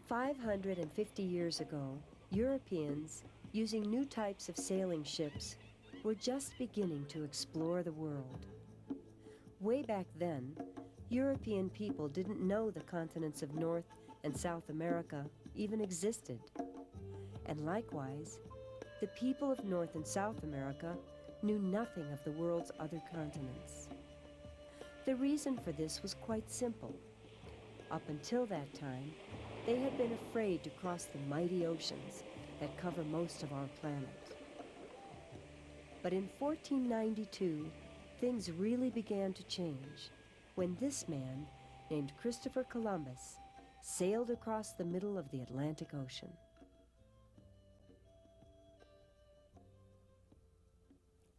550 years ago, Europeans, using new types of sailing ships, were just beginning to explore the world. Way back then, European people didn't know the continents of North and South America even existed. And likewise, the people of North and South America knew nothing of the world's other continents. The reason for this was quite simple. Up until that time, they had been afraid to cross the mighty oceans that cover most of our planet. But in 1492, things really began to change when this man, named Christopher Columbus, sailed across the middle of the Atlantic Ocean.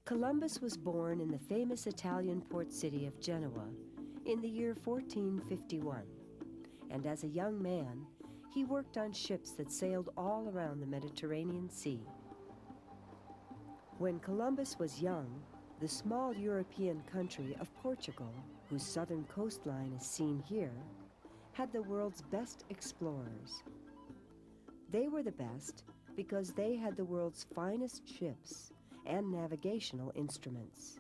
Columbus was born in the famous Italian port city of Genoa in the year 1451, and as a young man, he worked on ships that sailed all around the Mediterranean Sea. When Columbus was young, the small European country of Portugal, whose southern coastline is seen here, had the world's best explorers. They were the best because they had the world's finest ships and navigational instruments.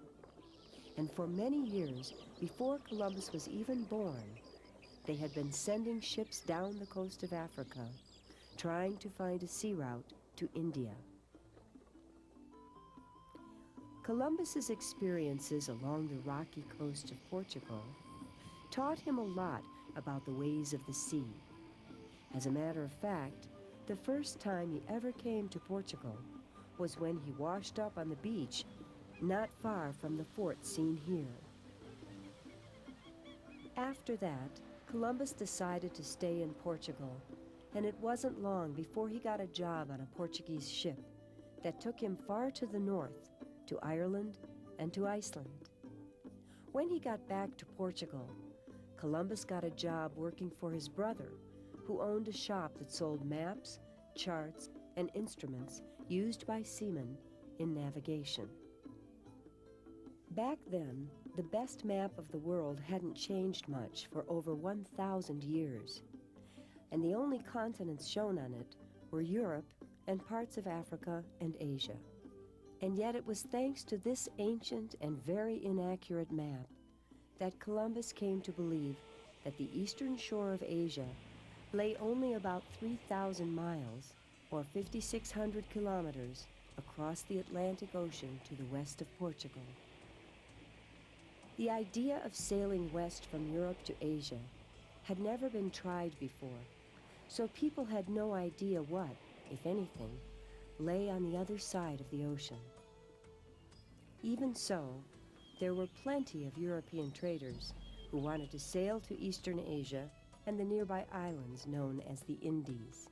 And for many years, before Columbus was even born, they had been sending ships down the coast of Africa, trying to find a sea route to India. Columbus's experiences along the rocky coast of Portugal taught him a lot about the ways of the sea. As a matter of fact, the first time he ever came to Portugal was when he washed up on the beach not far from the fort seen here. After that, Columbus decided to stay in Portugal, and it wasn't long before he got a job on a Portuguese ship that took him far to the north, to Ireland and to Iceland. When he got back to Portugal, Columbus got a job working for his brother, who owned a shop that sold maps, charts, and instruments used by seamen in navigation. Back then, the best map of the world hadn't changed much for over 1,000 years, and the only continents shown on it were Europe and parts of Africa and Asia. And yet it was thanks to this ancient and very inaccurate map that Columbus came to believe that the eastern shore of Asia lay only about 3,000 miles, or 5,600 kilometers, across the Atlantic Ocean to the west of Portugal. The idea of sailing west from Europe to Asia had never been tried before, so people had no idea what, if anything, lay on the other side of the ocean. Even so, there were plenty of European traders who wanted to sail to Eastern Asia and the nearby islands known as the Indies,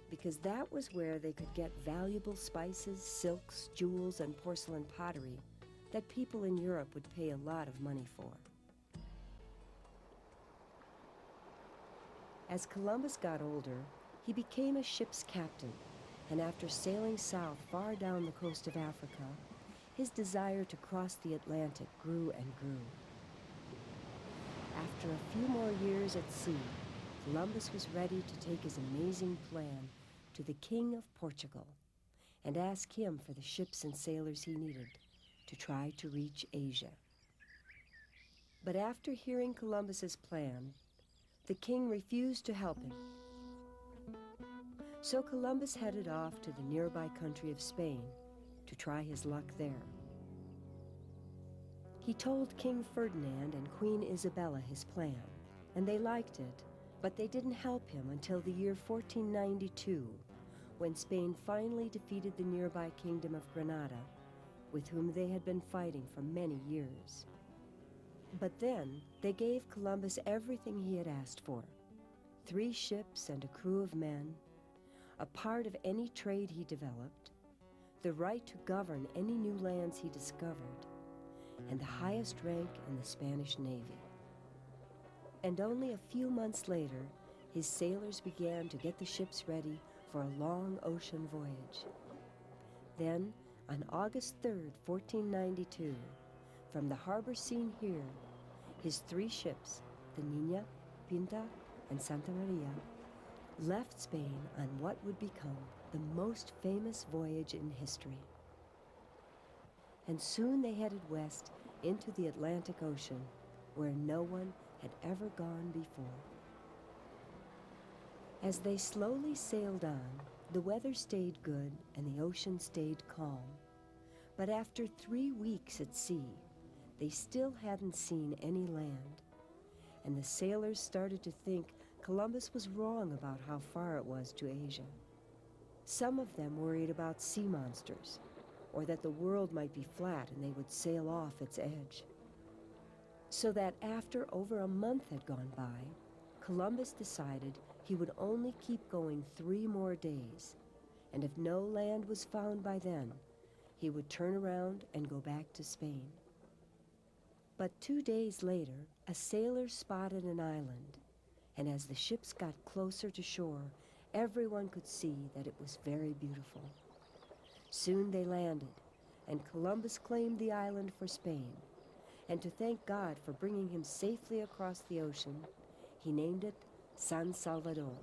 because that was where they could get valuable spices, silks, jewels, and porcelain pottery that people in Europe would pay a lot of money for. As Columbus got older, he became a ship's captain, and after sailing south far down the coast of Africa, his desire to cross the Atlantic grew and grew. After a few more years at sea, Columbus was ready to take his amazing plan to the King of Portugal and ask him for the ships and sailors he needed to try to reach Asia. But after hearing Columbus's plan, the king refused to help him. So Columbus headed off to the nearby country of Spain to try his luck there. He told King Ferdinand and Queen Isabella his plan, and they liked it, but they didn't help him until the year 1492, when Spain finally defeated the nearby kingdom of Granada, with whom they had been fighting for many years. But then they gave Columbus everything he had asked for: 3 ships and a crew of men, a part of any trade he developed, the right to govern any new lands he discovered, and the highest rank in the Spanish Navy. And only a few months later, his sailors began to get the ships ready for a long ocean voyage. Then, on August 3rd, 1492, from the harbor seen here, his 3 ships, the Niña, Pinta, and Santa Maria, left Spain on what would become the most famous voyage in history. And soon they headed west into the Atlantic Ocean, where no one had ever gone before. As they slowly sailed on, the weather stayed good and the ocean stayed calm. But after 3 weeks at sea, they still hadn't seen any land, and the sailors started to think Columbus was wrong about how far it was to Asia. Some of them worried about sea monsters, or that the world might be flat and they would sail off its edge. So that after over a month had gone by, Columbus decided he would only keep going 3 more days, and if no land was found by then, he would turn around and go back to Spain. But 2 days later, a sailor spotted an island, and as the ships got closer to shore, everyone could see that it was very beautiful. Soon they landed, and Columbus claimed the island for Spain, and to thank God for bringing him safely across the ocean, he named it San Salvador,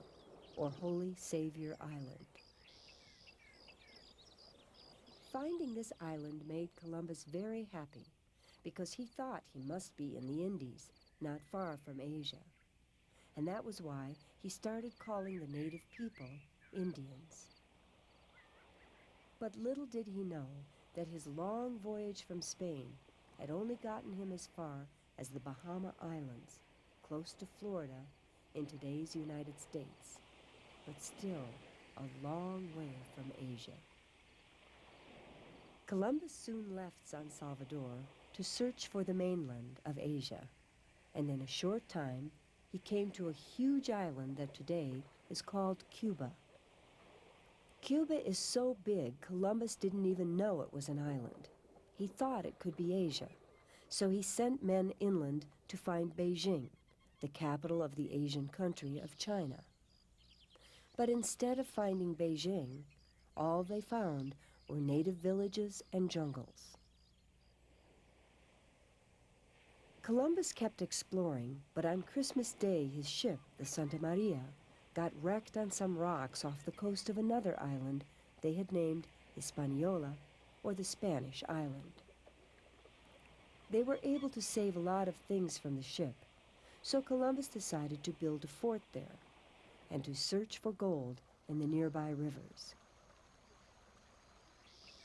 or Holy Savior Island. Finding this island made Columbus very happy, because he thought he must be in the Indies, not far from Asia. And that was why he started calling the native people Indians. But little did he know that his long voyage from Spain had only gotten him as far as the Bahama Islands, close to Florida, in today's United States, but still a long way from Asia. Columbus soon left San Salvador to search for the mainland of Asia, and in a short time he came to a huge island that today is called Cuba. Cuba is so big, Columbus didn't even know it was an island. He thought it could be Asia, so he sent men inland to find Beijing, the capital of the Asian country of China. But instead of finding Beijing, all they found were native villages and jungles. Columbus kept exploring, but on Christmas Day his ship, the Santa Maria, got wrecked on some rocks off the coast of another island they had named Hispaniola, or the Spanish island. They were able to save a lot of things from the ship, so Columbus decided to build a fort there and to search for gold in the nearby rivers.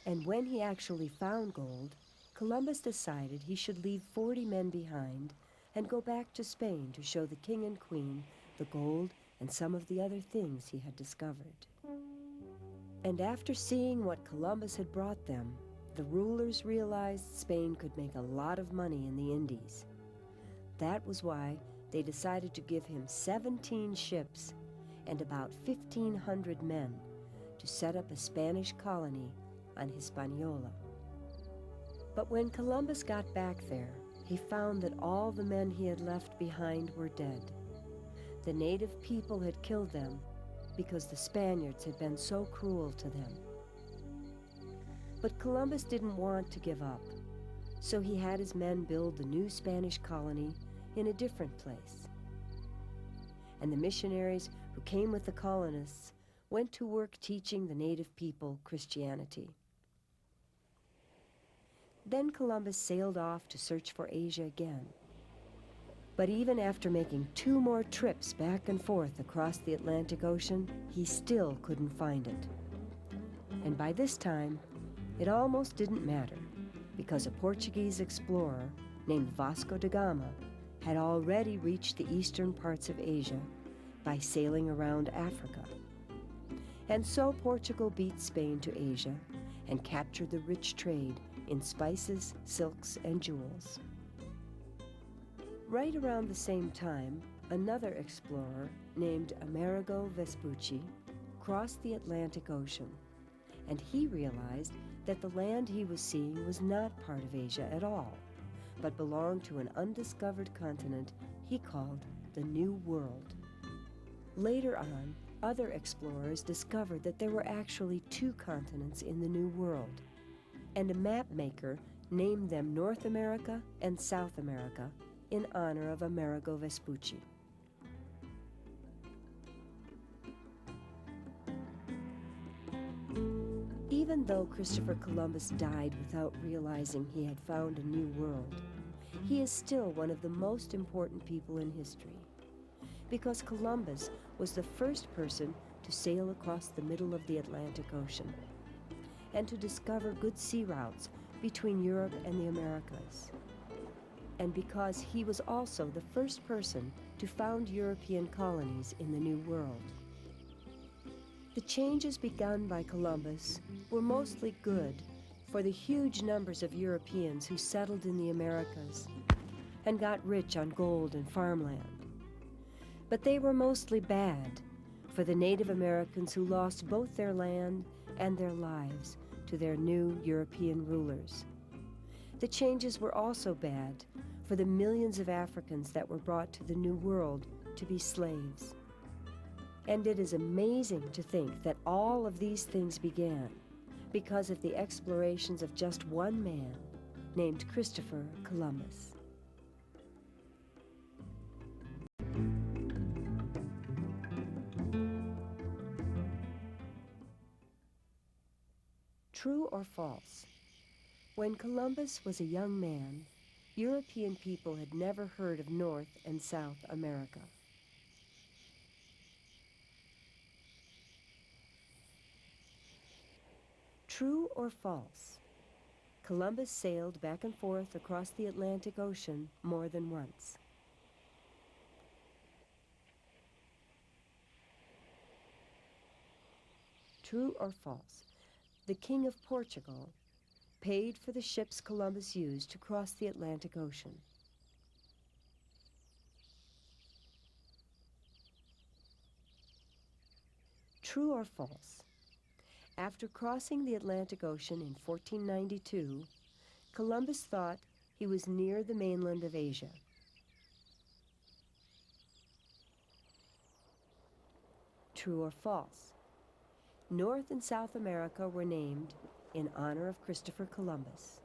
And when he actually found gold, Columbus decided he should leave 40 men behind and go back to Spain to show the king and queen the gold and some of the other things he had discovered. And after seeing what Columbus had brought them, the rulers realized Spain could make a lot of money in the Indies. That was why they decided to give him 17 ships and about 1,500 men to set up a Spanish colony on Hispaniola. But when Columbus got back there, he found that all the men he had left behind were dead. The native people had killed them because the Spaniards had been so cruel to them. But Columbus didn't want to give up, so he had his men build the new Spanish colony in a different place. And the missionaries who came with the colonists went to work teaching the native people Christianity. Then Columbus sailed off to search for Asia again. But even after making 2 more trips back and forth across the Atlantic Ocean, he still couldn't find it. And by this time, it almost didn't matter, because a Portuguese explorer named Vasco da Gama had already reached the eastern parts of Asia by sailing around Africa. And so Portugal beat Spain to Asia and captured the rich trade in spices, silks, and jewels. Right around the same time, another explorer named Amerigo Vespucci crossed the Atlantic Ocean, and he realized that the land he was seeing was not part of Asia at all, but belonged to an undiscovered continent he called the New World. Later on, other explorers discovered that there were actually 2 continents in the New World, and a map maker named them North America and South America in honor of Amerigo Vespucci. even though Christopher Columbus died without realizing he had found a new world, he is still one of the most important people in history, because Columbus was the first person to sail across the middle of the Atlantic Ocean and to discover good sea routes between Europe and the Americas, and because he was also the first person to found European colonies in the New World. The changes begun by Columbus were mostly good for the huge numbers of Europeans who settled in the Americas and got rich on gold and farmland. But they were mostly bad for the Native Americans who lost both their land and their lives to their new European rulers. The changes were also bad for the millions of Africans that were brought to the New World to be slaves. And it is amazing to think that all of these things began because of the explorations of just one man named Christopher Columbus. True or false? When Columbus was a young man, European people had never heard of North and South America. True or false? Columbus sailed back and forth across the Atlantic Ocean more than once. True or false? The King of Portugal paid for the ships Columbus used to cross the Atlantic Ocean. True or false? After crossing the Atlantic Ocean in 1492, Columbus thought he was near the mainland of Asia. True or false? North and South America were named in honor of Christopher Columbus.